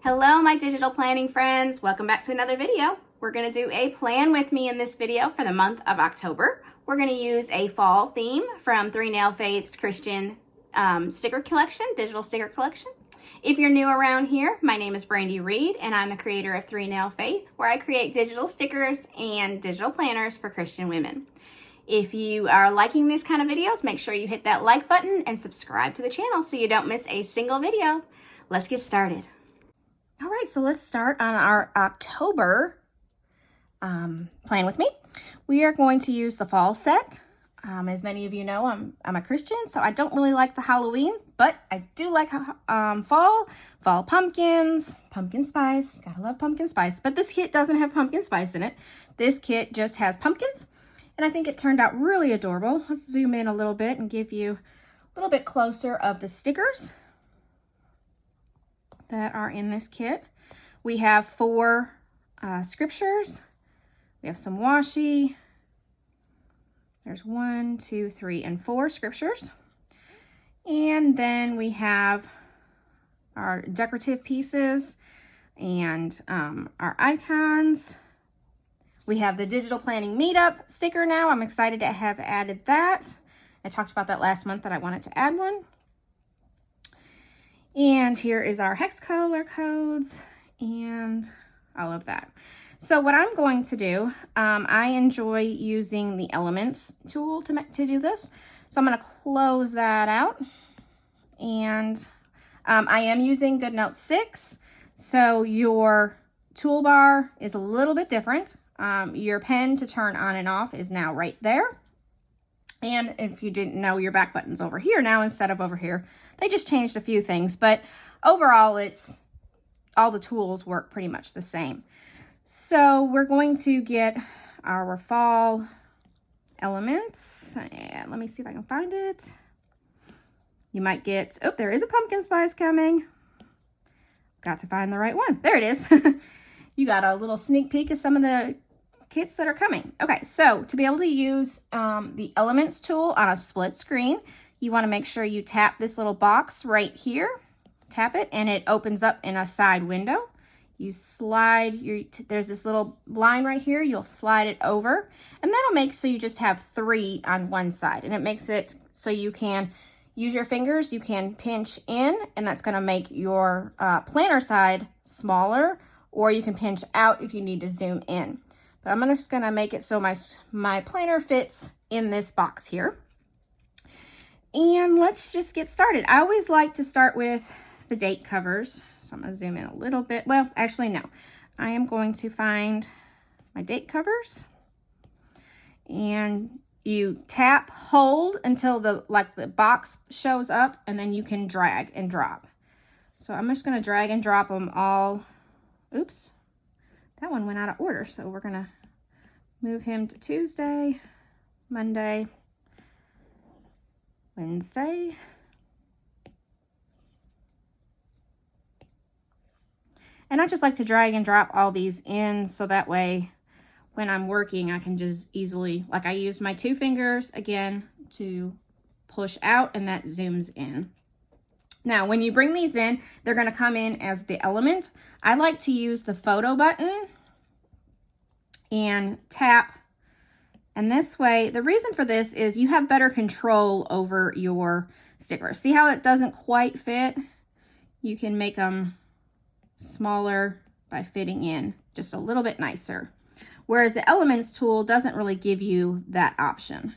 Hello, my digital planning friends. Welcome back to another video. We're going to do a plan with me in this video for the month of October. We're going to use a fall theme from 3 Nail Faith's Christian sticker collection, digital sticker collection. If you're new around here, my name is Brandi Reed and I'm the creator of 3 Nail Faith, where I create digital stickers and digital planners for Christian women. If you are liking these kind of videos, make sure you hit that like button and subscribe to the channel so you don't miss a single video. Let's get started. All right, so let's start on our October plan with me. We are going to use the fall set. As many of you know, I'm a Christian, so I don't really like the Halloween, but I do like fall pumpkins, pumpkin spice. Gotta love pumpkin spice, but this kit doesn't have pumpkin spice in it. This kit just has pumpkins, and I think it turned out really adorable. Let's zoom in a little bit and give you a little bit closer of the stickers that are in this kit. We have 4 scriptures. We have some washi. There's 1, 2, 3, and 4 scriptures. And then we have our decorative pieces and our icons. We have the digital planning meetup sticker now. I'm excited to have added that. I talked about that last month that I wanted to add one. And here is our hex color codes and all of that. So what I'm going to do, I enjoy using the elements tool to do this. So I'm going to close that out. And I am using GoodNotes 6. So your toolbar is a little bit different. Your pen to turn on and off is now right there. And if you didn't know, your back button's over here now instead of over here. They just changed a few things, but overall, all the tools work pretty much the same. So we're going to get our fall elements, and let me see if I can find it. You might get, oh, there is a pumpkin spice coming. Got to find the right one. There it is. You got a little sneak peek of some of the kits that are coming. Okay, so to be able to use the elements tool on a split screen, you want to make sure you tap this little box right here. Tap it and it opens up in a side window. You slide there's this little line right here. You'll slide it over and that'll make so you just have 3 on one side, and it makes it so you can use your fingers. You can pinch in, and that's going to make your planner side smaller, or you can pinch out if you need to zoom in. But I'm just going to make it so my planner fits in this box here. And let's just get started. I always like to start with the date covers. So I'm going to zoom in a little bit. Well, actually, no. I am going to find my date covers. And you tap, hold until the box shows up, and then you can drag and drop. So I'm just going to drag and drop them all. Oops. That one went out of order, so we're going to move him to Tuesday, Monday, Wednesday, and I just like to drag and drop all these in so that way when I'm working I can just easily, I use my 2 fingers again to push out, and that zooms in. Now, when you bring these in, they're going to come in as the element. I like to use the photo button and tap. And this way, the reason for this is you have better control over your stickers. See how it doesn't quite fit? You can make them smaller by fitting in just a little bit nicer. Whereas the elements tool doesn't really give you that option.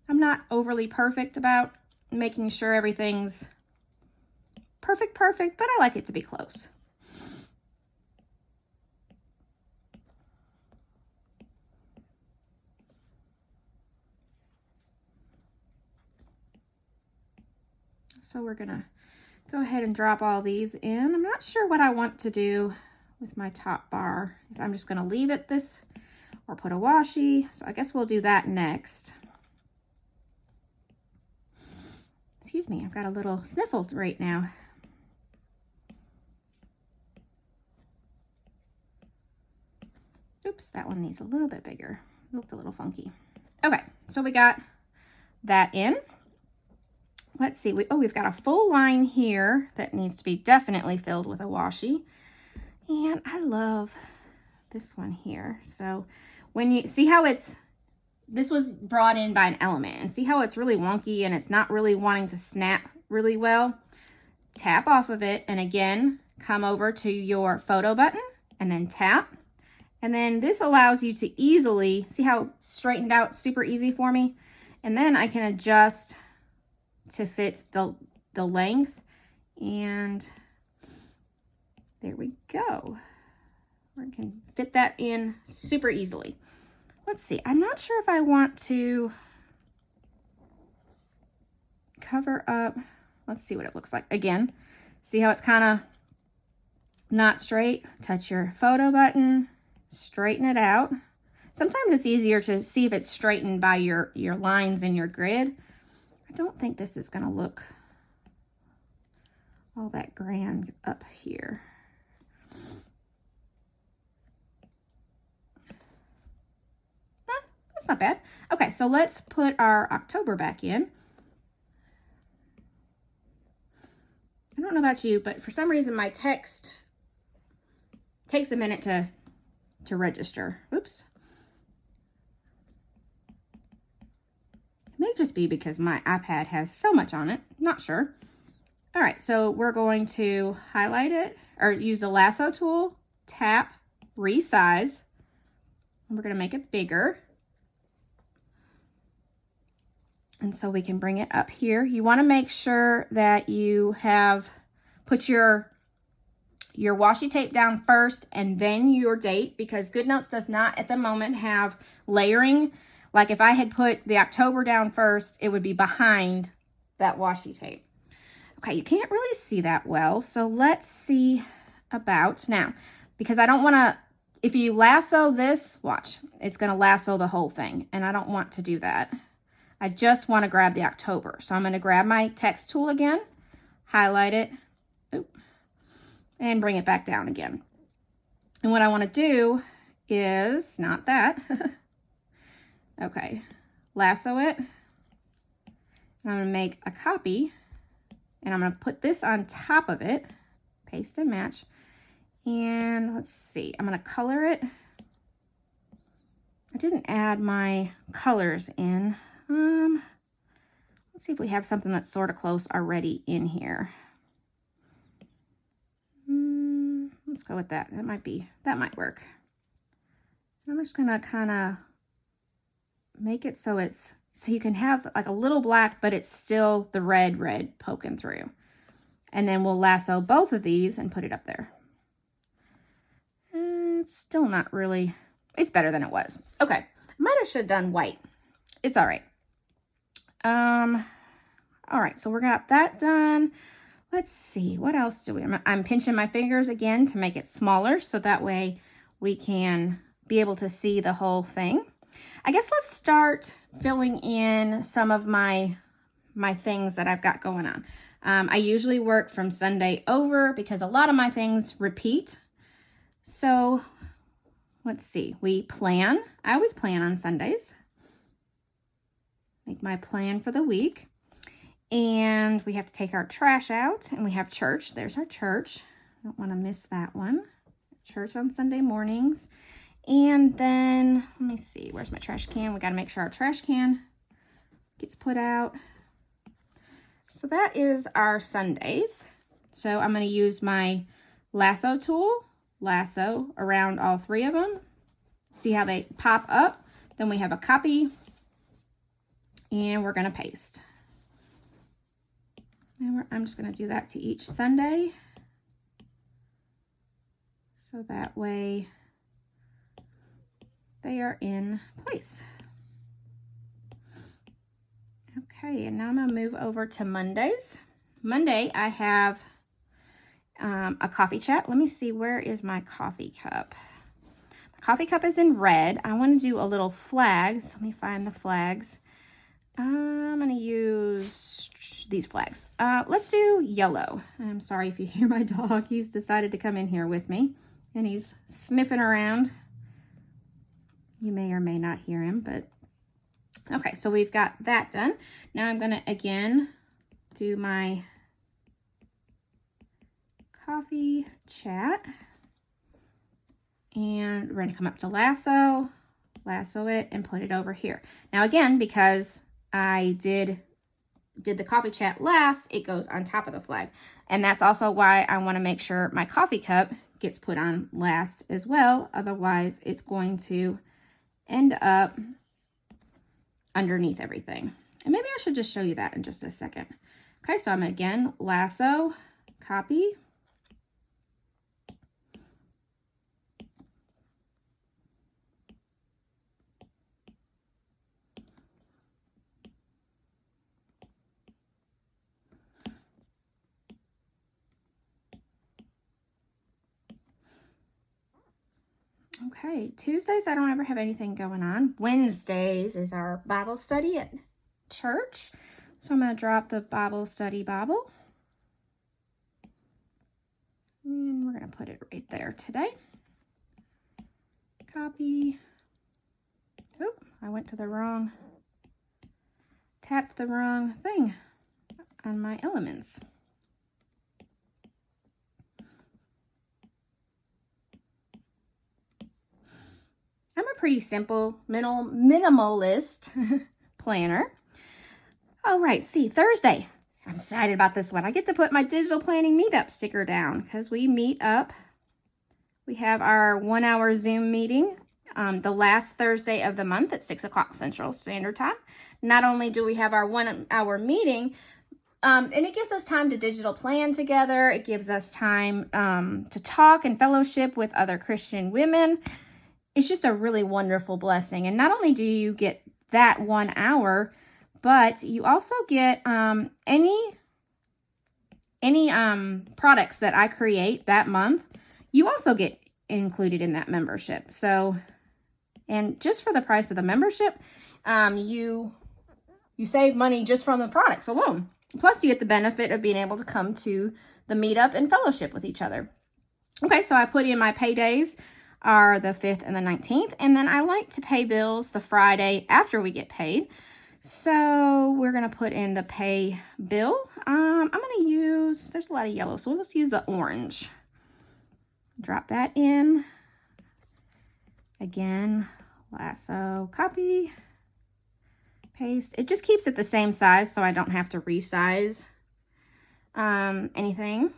I'm not overly perfect about making sure everything's perfect, but I like it to be close. So we're gonna go ahead and drop all these in. I'm not sure what I want to do with my top bar. If I'm just gonna leave it this or put a washi. So I guess we'll do that next. Excuse me, I've got a little sniffle right now. Oops, that one needs a little bit bigger. It looked a little funky. Okay, so we got that in. let's see. We've got a full line here that needs to be definitely filled with a washi. And I love this one here. So when you see how this was brought in by an element, and see how it's really wonky and it's not really wanting to snap really well? Tap off of it, and again, come over to your photo button and then tap. And then this allows you to easily, see how straightened out, super easy for me? And then I can adjust to fit the length, and there we go. We can fit that in super easily. Let's see, I'm not sure if I want to cover up. Let's see what it looks like. Again, see how it's kind of not straight? Touch your photo button, straighten it out. Sometimes it's easier to see if it's straightened by your lines in your grid. I don't think this is going to look all that grand up here. That's not bad. Okay, so let's put our October back in. I don't know about you, but for some reason my text takes a minute to register. Oops. May just be because my iPad has so much on it. Not sure. All right, so we're going to highlight it or use the lasso tool, tap, resize. And we're going to make it bigger. And so we can bring it up here. You want to make sure that you have put your washi tape down first and then your date, because GoodNotes does not at the moment have layering. Like if I had put the October down first, it would be behind that washi tape. Okay, you can't really see that well. So let's see about now, because I don't want to, if you lasso this, watch, it's going to lasso the whole thing. And I don't want to do that. I just want to grab the October. So I'm going to grab my text tool again, highlight it, and bring it back down again. And what I want to do is, not that, okay, lasso it. And I'm going to make a copy, and I'm going to put this on top of it, paste and match. And let's see, I'm going to color it. I didn't add my colors in. Let's see if we have something that's sort of close already in here. Let's go with that. That might work. I'm just gonna kind of make it so you can have like a little black, but it's still the red poking through. And then we'll lasso both of these and put it up there. It's still not really, it's better than it was. Okay, I might have should have done white. It's all right. All right, so we got that done. Let's see, what else do we, I'm pinching my fingers again to make it smaller so that way we can be able to see the whole thing. I guess let's start filling in some of my things that I've got going on. I usually work from Sunday over because a lot of my things repeat. So let's see, I always plan on Sundays. Make my plan for the week. And we have to take our trash out, and we have church. There's our church. I don't want to miss that one. Church on Sunday mornings. And then, let me see, where's my trash can? We got to make sure our trash can gets put out. So that is our Sundays. So I'm going to use my lasso tool, lasso around all three of them. See how they pop up. Then we have a copy, and we're going to paste. And I'm just going to do that to each Sunday. So that way they are in place. Okay, and now I'm going to move over to Mondays. Monday, I have a coffee chat. Let me see, where is my coffee cup? My coffee cup is in red. I want to do a little flag. So let me find the flags. I'm going to use these flags. Let's do yellow. I'm sorry if you hear my dog. He's decided to come in here with me, and he's sniffing around. You may or may not hear him, but okay, so we've got that done. Now I'm going to, again, do my coffee chat. And we're gonna come up to lasso it, and put it over here. Now again, because I did the coffee chat last, it goes on top of the flag. And that's also why I wanna make sure my coffee cup gets put on last as well. Otherwise, it's going to end up underneath everything. And maybe I should just show you that in just a second. Okay, so I'm again, lasso, copy. Okay, Tuesdays, I don't ever have anything going on. Wednesdays is our Bible study at church. So I'm going to drop the Bible study Bible. And we're going to put it right there today. Copy. Oh, I went to the wrong, tapped the wrong thing on my elements. I'm a pretty simple, minimalist planner. All right, see, Thursday. I'm excited about this one. I get to put my digital planning meetup sticker down because we meet up. We have our 1 hour Zoom meeting the last Thursday of the month at 6 o'clock Central Standard Time. Not only do we have our 1 hour meeting, and it gives us time to digital plan together. It gives us time to talk and fellowship with other Christian women. It's just a really wonderful blessing. And not only do you get that 1 hour, but you also get any products that I create that month, you also get included in that membership. So, and just for the price of the membership, you save money just from the products alone. Plus, you get the benefit of being able to come to the meetup and fellowship with each other. Okay, so I put in my paydays are the 5th and the 19th, and then I like to pay bills the Friday after we get paid. So we're going to put in the pay bill. I'm going to use, there's a lot of yellow, so let's use the orange. Drop that in. Again, lasso, copy, paste. It just keeps it the same size so I don't have to resize anything.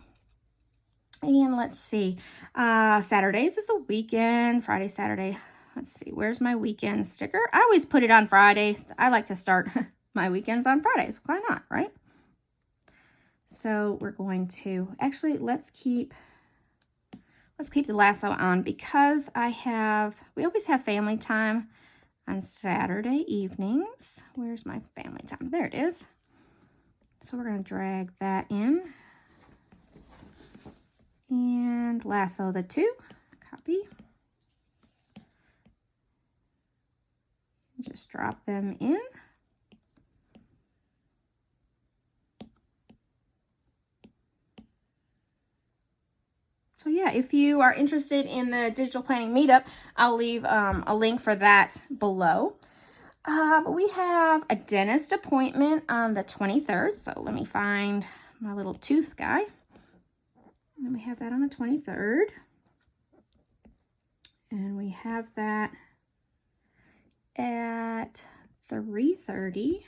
And let's see, Saturdays is the weekend, Friday, Saturday. Let's see, where's my weekend sticker? I always put it on Fridays. I like to start my weekends on Fridays. Why not, right? So we're going to, actually, let's keep the lasso on because we always have family time on Saturday evenings. Where's my family time? There it is. So we're going to drag that in. And lasso the 2, copy. Just drop them in. So yeah, if you are interested in the digital planning meetup, I'll leave a link for that below. But we have a dentist appointment on the 23rd. So let me find my little tooth guy. And then we have that on the 23rd. And we have that at 3:30.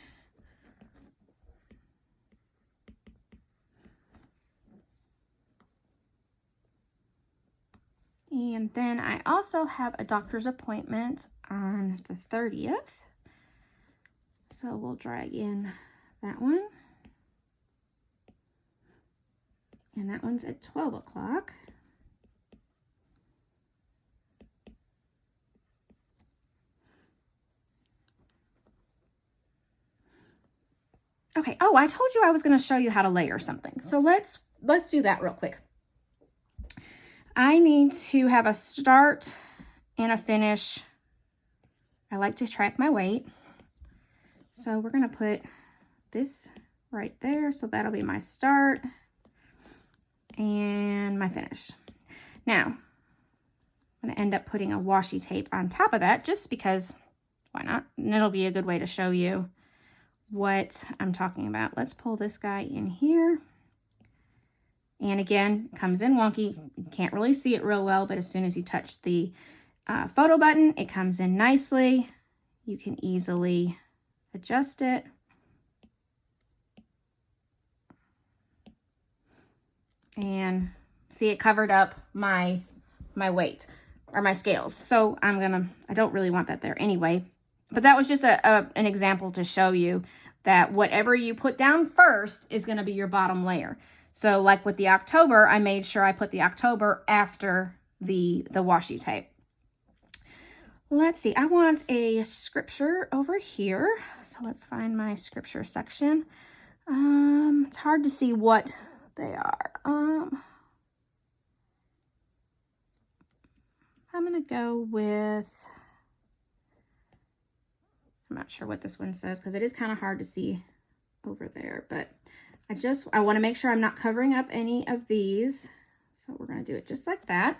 And then I also have a doctor's appointment on the 30th. So we'll drag in that one. And that one's at 12 o'clock. Okay, oh, I told you I was going to show you how to layer something. So let's do that real quick. I need to have a start and a finish. I like to track my weight. So we're going to put this right there. So that'll be my start and my finish. Now, I'm going to end up putting a washi tape on top of that just because, why not? And it'll be a good way to show you what I'm talking about. Let's pull this guy in here. And again, it comes in wonky. You can't really see it real well, but as soon as you touch the photo button, it comes in nicely. You can easily adjust it. And see, it covered up my weight or my scales. So I don't really want that there anyway. But that was just an example to show you that whatever you put down first is going to be your bottom layer. So like with the October, I made sure I put the October after the washi tape. Let's see, I want a scripture over here. So let's find my scripture section. It's hard to see what they are. I'm gonna go with, I'm not sure what this one says because it is kind of hard to see over there, but I want to make sure I'm not covering up any of these. So we're going to do it just like that.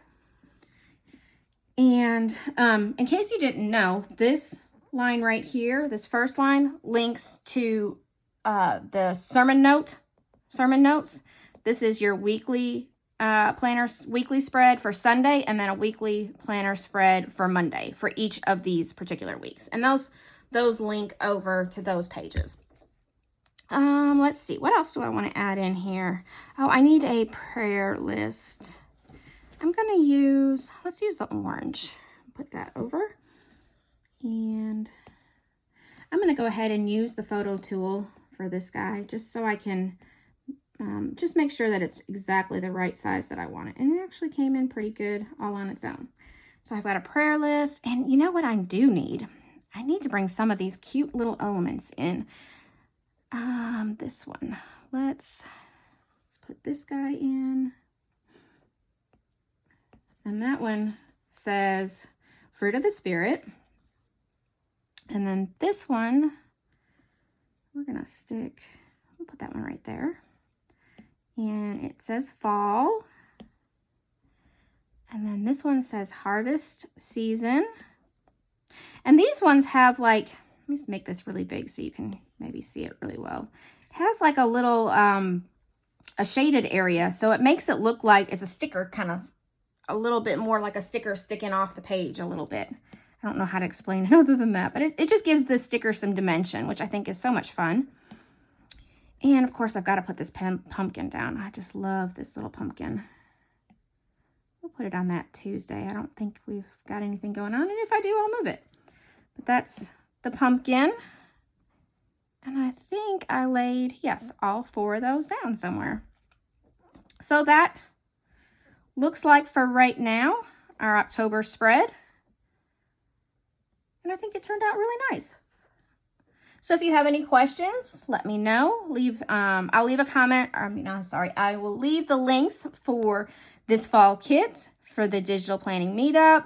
And in case you didn't know, this line right here, this first line, links to the sermon notes. This is your weekly planner, weekly spread for Sunday, and then a weekly planner spread for Monday for each of these particular weeks. And those link over to those pages. Let's see, what else do I want to add in here? Oh, I need a prayer list. I'm going to let's use the orange. Put that over. And I'm going to go ahead and use the photo tool for this guy, just so I can just make sure that it's exactly the right size that I want it. And it actually came in pretty good all on its own. So I've got a prayer list. And you know what I do need? I need to bring some of these cute little elements in. This one. Let's put this guy in. And that one says fruit of the spirit. And then this one, we're going to we'll put that one right there. And it says fall. And then this one says harvest season. And these ones have like, let me just make this really big so you can maybe see it really well. It has like a little, a shaded area. So it makes it look like it's a sticker, kind of a little bit more like a sticker sticking off the page a little bit. I don't know how to explain it other than that, but it just gives the sticker some dimension, which I think is so much fun. And of course, I've got to put this pumpkin down. I just love this little pumpkin. We'll put it on that Tuesday. I don't think we've got anything going on, and if I do, I'll move it. But that's the pumpkin. And I think I laid, yes, all 4 of those down somewhere. So that looks like for right now, our October spread. And I think it turned out really nice. So if you have any questions, let me know. I'll leave a comment. I will leave the links for this fall kit for the digital planning meetup.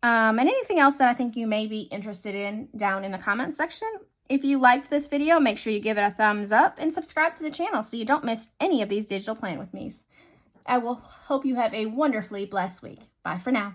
And anything else that I think you may be interested in down in the comments section. If you liked this video, make sure you give it a thumbs up and subscribe to the channel so you don't miss any of these digital plan with me's. I will hope you have a wonderfully blessed week. Bye for now.